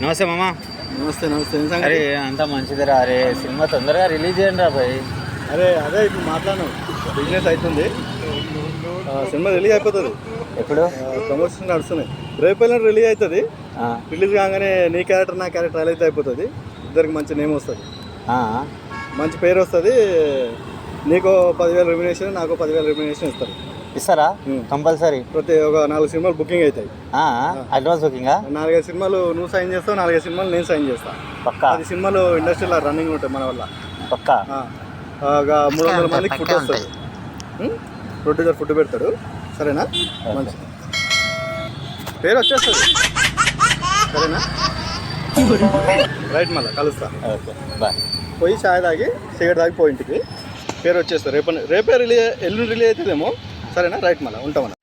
నమస్తే మామ. నమస్తే నమస్తే. అరే అంతా మంచిదిరా. అరే సినిమా తొందరగా రిలీజ్ చేయండి రా భయ్. అరే అదే ఇప్పుడు మాట్లాడను, బిజినెస్ అవుతుంది, సినిమా రిలీజ్ అయిపోతుంది. ఎప్పుడు? ప్రమోషన్ నడుస్తున్నాయి. రేపు రిలీజ్ అవుతుంది. రిలీజ్ కాగానే నీ క్యారెక్టర్ నా క్యారెక్టర్ అలా అయితే అయిపోతుంది. ఇద్దరికి మంచి నేమ్ వస్తుంది, మంచి పేరు వస్తుంది. నీకు 10,000 రెమ్యునేషన్, నాకు 10,000 రెమ్యునేషన్ ఇస్తారు. ఇస్తారా? కంపల్సరీ. ప్రతి ఒక 4 సినిమాలు బుకింగ్ అవుతాయి. అడ్వాన్స్ బుకింగా? 4-5 సినిమాలు నువ్వు సైన్ చేస్తావు, 4-5 సినిమాలు నేను సైన్ చేస్తాను. పక్కా 10 సినిమాలు ఇండస్ట్రీలో రన్నింగ్ ఉంటాయి మన వల్ల. పక్కా 300 మందికి ఫుడ్ వస్తుంది. ప్రొడ్యూసర్ ఫుడ్ పెడతాడు. సరేనా? మంచి పేరు వచ్చేస్తుంది. సరేనా? రైట్, మళ్ళీ కలుస్తా. Okay bye. పోయి చాయ్ తాగి సిగరెట్ తాగి పోయి ఇంటికి. పేరు వచ్చేస్తారు. రేపే ఎల్లుండి రిలీజ్ అవుతుందేమో. సరేనా? రైట్, మళ్ళీ ఉంటామన్నా.